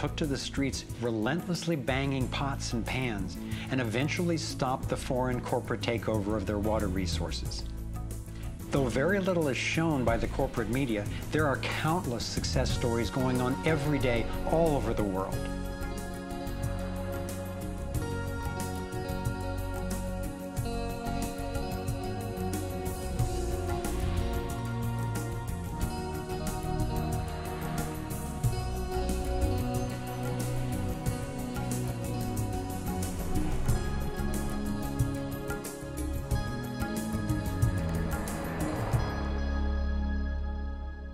took to the streets relentlessly banging pots and pans and eventually stopped the foreign corporate takeover of their water resources. Though very little is shown by the corporate media, there are countless success stories going on every day all over the world.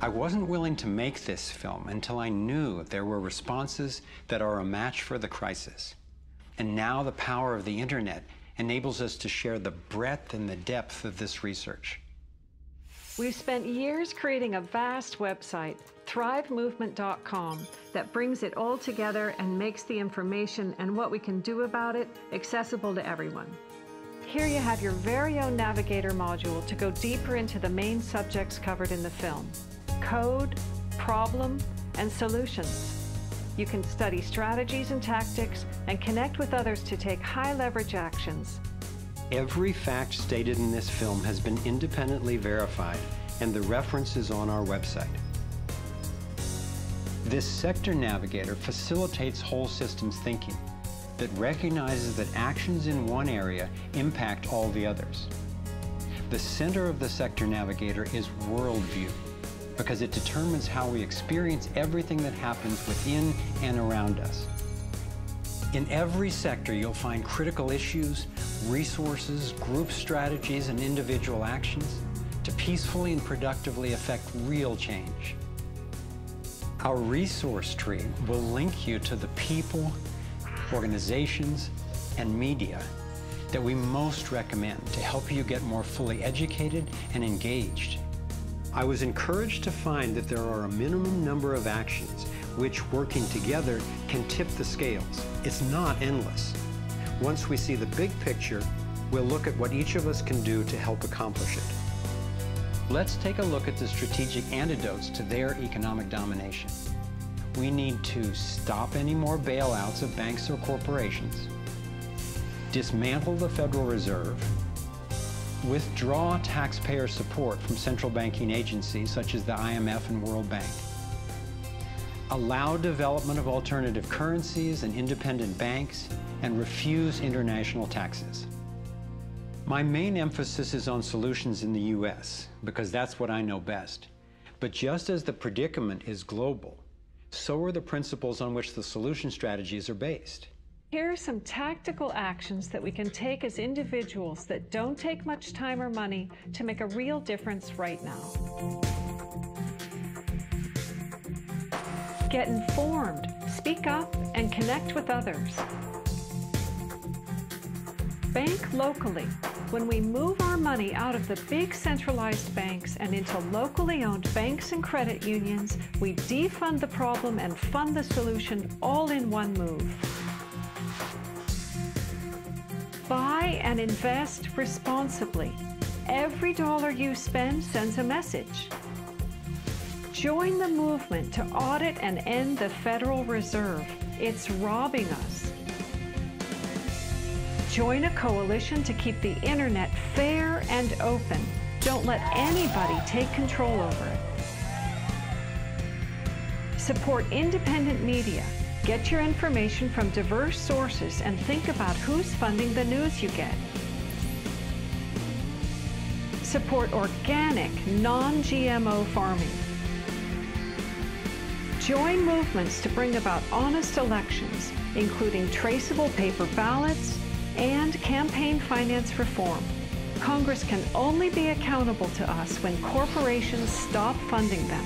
I wasn't willing to make this film until I knew there were responses that are a match for the crisis. And now the power of the internet enables us to share the breadth and the depth of this research. We've spent years creating a vast website, thrivemovement.com, that brings it all together and makes the information and what we can do about it accessible to everyone. Here you have your very own Navigator module to go deeper into the main subjects covered in the film: code, problem, and solutions. You can study strategies and tactics and connect with others to take high-leverage actions. Every fact stated in this film has been independently verified, and the reference is on our website. This sector navigator facilitates whole systems thinking that recognizes that actions in one area impact all the others. The center of the sector navigator is worldview, because it determines how we experience everything that happens within and around us. In every sector, you'll find critical issues, resources, group strategies, and individual actions to peacefully and productively affect real change. Our resource tree will link you to the people, organizations, and media that we most recommend to help you get more fully educated and engaged. I was encouraged to find that there are a minimum number of actions which, working together, can tip the scales. It's not endless. Once we see the big picture, we'll look at what each of us can do to help accomplish it. Let's take a look at the strategic antidotes to their economic domination. We need to stop any more bailouts of banks or corporations, dismantle the Federal Reserve, withdraw taxpayer support from central banking agencies such as the IMF and World Bank, allow development of alternative currencies and independent banks, and refuse international taxes. My main emphasis is on solutions in the US, because that's what I know best. But just as the predicament is global, so are the principles on which the solution strategies are based. Here are some tactical actions that we can take as individuals that don't take much time or money to make a real difference right now. Get informed, speak up, and connect with others. Bank locally. When we move our money out of the big centralized banks and into locally owned banks and credit unions, we defund the problem and fund the solution all in one move. Buy and invest responsibly. Every dollar you spend sends a message. Join the movement to audit and end the Federal Reserve. It's robbing us. Join a coalition to keep the internet fair and open. Don't let anybody take control over it. Support independent media. Get your information from diverse sources and think about who's funding the news you get. Support organic, non-GMO farming. Join movements to bring about honest elections, including traceable paper ballots and campaign finance reform. Congress can only be accountable to us when corporations stop funding them.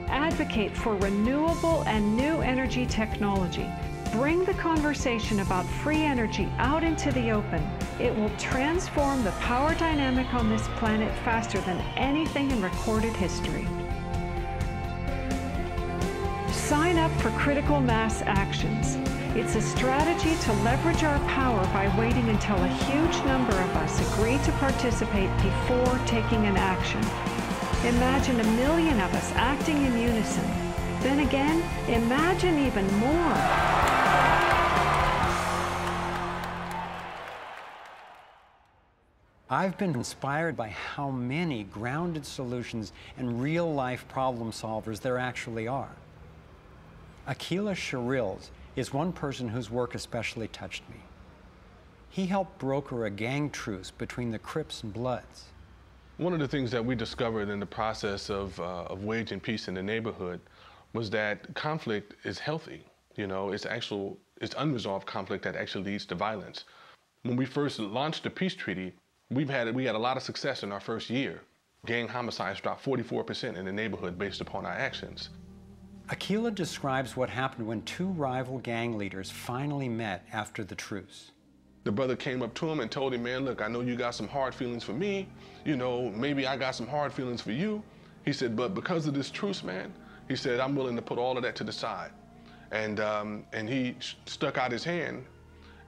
Advocate for renewable and new energy technology. Bring the conversation about free energy out into the open. It will transform the power dynamic on this planet faster than anything in recorded history. Sign up for critical mass actions. It's a strategy to leverage our power by waiting until a huge number of us agree to participate before taking an action. Imagine 1 million of us acting in unison. Then again, imagine even more. I've been inspired by how many grounded solutions and real-life problem solvers there actually are. Akila Sherrills is one person whose work especially touched me. He helped broker a gang truce between the Crips and Bloods. One of the things that we discovered in the process of waging peace in the neighborhood was that conflict is healthy. You know, it's unresolved conflict that actually leads to violence. When we first launched the peace treaty, we had a lot of success in our first year. Gang homicides dropped 44% in the neighborhood based upon our actions. Akila describes what happened when two rival gang leaders finally met after the truce. The brother came up to him and told him, man, look, I know you got some hard feelings for me. You know, maybe I got some hard feelings for you. He said, but because of this truce, man, he said, I'm willing to put all of that to the side. And he stuck out his hand.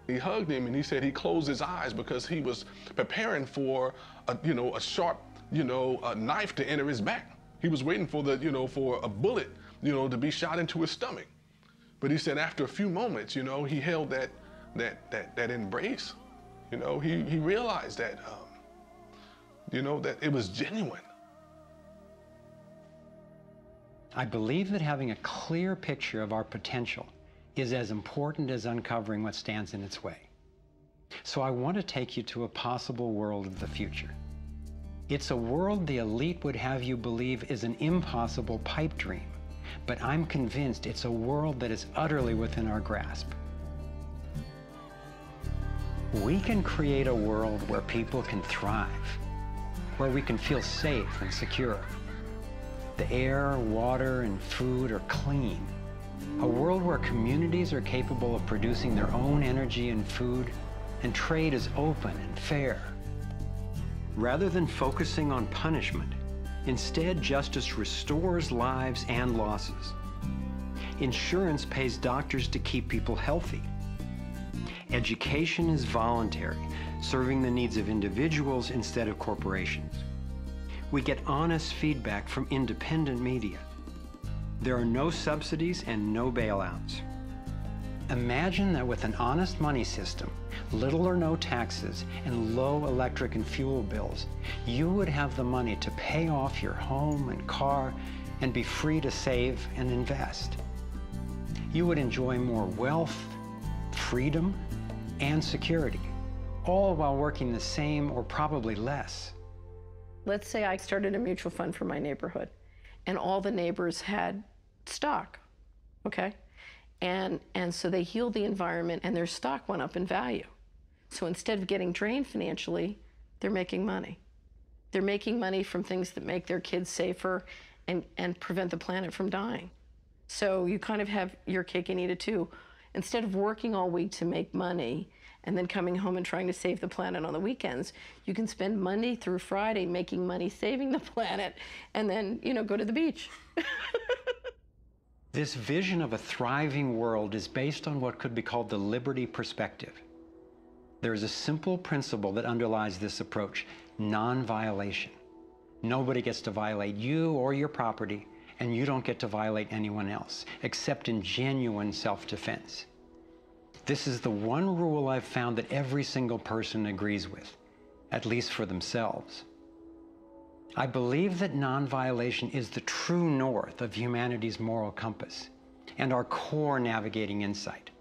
He hugged him and he said he closed his eyes because he was preparing for a sharp, a knife to enter his back. He was waiting for for a bullet, to be shot into his stomach. But he said after a few moments, he held that embrace. He realized that, that it was genuine. I believe that having a clear picture of our potential is as important as uncovering what stands in its way. So I want to take you to a possible world of the future. It's a world the elite would have you believe is an impossible pipe dream, but I'm convinced it's a world that is utterly within our grasp. We can create a world where people can thrive, where we can feel safe and secure. The air, water, and food are clean. A world where communities are capable of producing their own energy and food, and trade is open and fair. Rather than focusing on punishment, instead justice restores lives and losses. Insurance pays doctors to keep people healthy. Education is voluntary, serving the needs of individuals instead of corporations. We get honest feedback from independent media. There are no subsidies and no bailouts. Imagine that with an honest money system, little or no taxes, and low electric and fuel bills, you would have the money to pay off your home and car and be free to save and invest. You would enjoy more wealth, freedom, and security, all while working the same or probably less. Let's say I started a mutual fund for my neighborhood, and all the neighbors had stock, okay? And so they healed the environment and their stock went up in value. So instead of getting drained financially, they're making money. They're making money from things that make their kids safer and prevent the planet from dying. So you kind of have your cake and eat it too. Instead of working all week to make money and then coming home and trying to save the planet on the weekends, you can spend Monday through Friday making money saving the planet and then, go to the beach. This vision of a thriving world is based on what could be called the liberty perspective. There is a simple principle that underlies this approach: non-violation. Nobody gets to violate you or your property, and you don't get to violate anyone else, except in genuine self-defense. This is the one rule I've found that every single person agrees with, at least for themselves. I believe that non-violation is the true north of humanity's moral compass and our core navigating insight.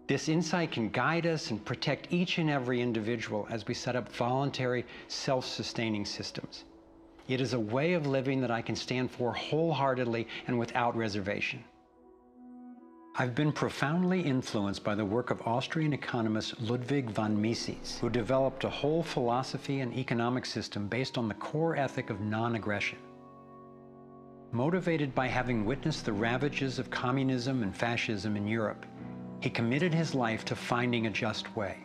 This insight can guide us and protect each and every individual as we set up voluntary, self-sustaining systems. It is a way of living that I can stand for wholeheartedly and without reservation. I've been profoundly influenced by the work of Austrian economist Ludwig von Mises, who developed a whole philosophy and economic system based on the core ethic of non-aggression. Motivated by having witnessed the ravages of communism and fascism in Europe, he committed his life to finding a just way.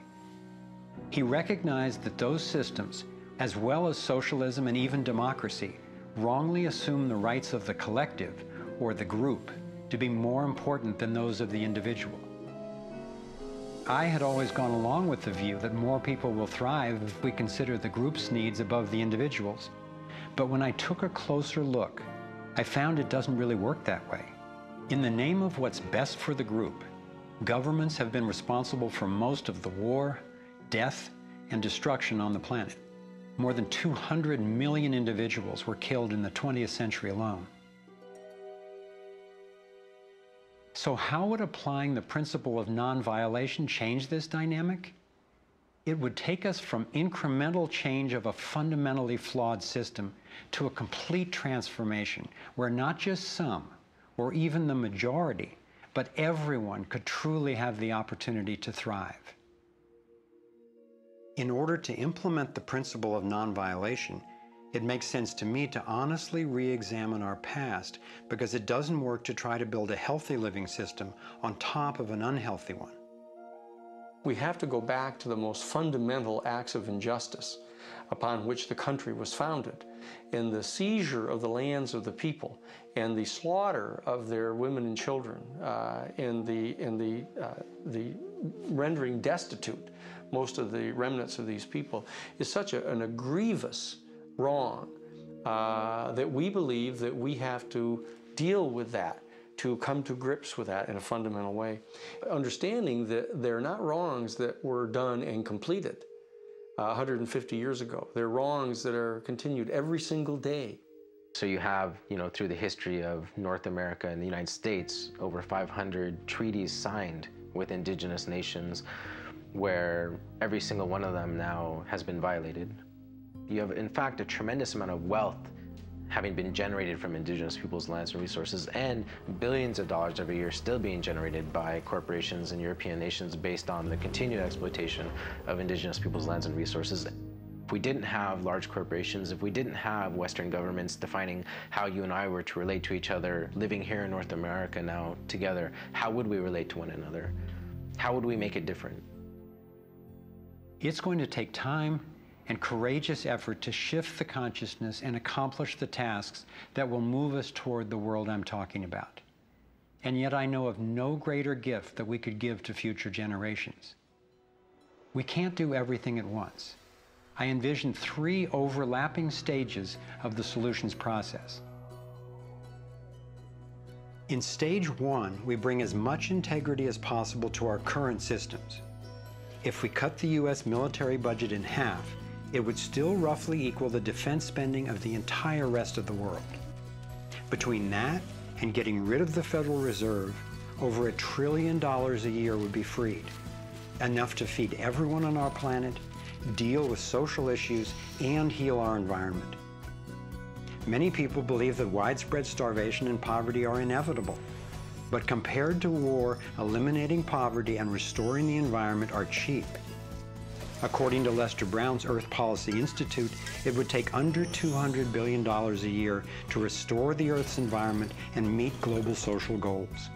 He recognized that those systems, as well as socialism and even democracy, wrongly assume the rights of the collective, or the group, to be more important than those of the individual. I had always gone along with the view that more people will thrive if we consider the group's needs above the individual's. But when I took a closer look, I found it doesn't really work that way. In the name of what's best for the group, governments have been responsible for most of the war, death, and destruction on the planet. More than 200 million individuals were killed in the 20th century alone. So how would applying the principle of non-violation change this dynamic? It would take us from incremental change of a fundamentally flawed system to a complete transformation where not just some, or even the majority, but everyone could truly have the opportunity to thrive. In order to implement the principle of non-violation, it makes sense to me to honestly re-examine our past, because it doesn't work to try to build a healthy living system on top of an unhealthy one. We have to go back to the most fundamental acts of injustice upon which the country was founded, in the seizure of the lands of the people and the slaughter of their women and children, in the rendering destitute most of the remnants of these people, is such a grievous wrong that we believe that we have to deal with that, to come to grips with that in a fundamental way. Understanding that they're not wrongs that were done and completed 150 years ago. They're wrongs that are continued every single day. So you have, through the history of North America and the United States, over 500 treaties signed with indigenous nations where every single one of them now has been violated. You have, in fact, a tremendous amount of wealth having been generated from indigenous people's lands and resources, and billions of dollars every year still being generated by corporations and European nations based on the continued exploitation of indigenous people's lands and resources. If we didn't have large corporations, if we didn't have Western governments defining how you and I were to relate to each other, living here in North America now together, how would we relate to one another? How would we make it different? It's going to take time and courageous effort to shift the consciousness and accomplish the tasks that will move us toward the world I'm talking about. And yet I know of no greater gift that we could give to future generations. We can't do everything at once. I envision 3 overlapping stages of the solutions process. In stage 1, we bring as much integrity as possible to our current systems. If we cut the US military budget in half, it would still roughly equal the defense spending of the entire rest of the world. Between that and getting rid of the Federal Reserve, over $1 trillion a year would be freed, enough to feed everyone on our planet, deal with social issues, and heal our environment. Many people believe that widespread starvation and poverty are inevitable, but compared to war, eliminating poverty and restoring the environment are cheap. According to Lester Brown's Earth Policy Institute, it would take under $200 billion a year to restore the Earth's environment and meet global social goals.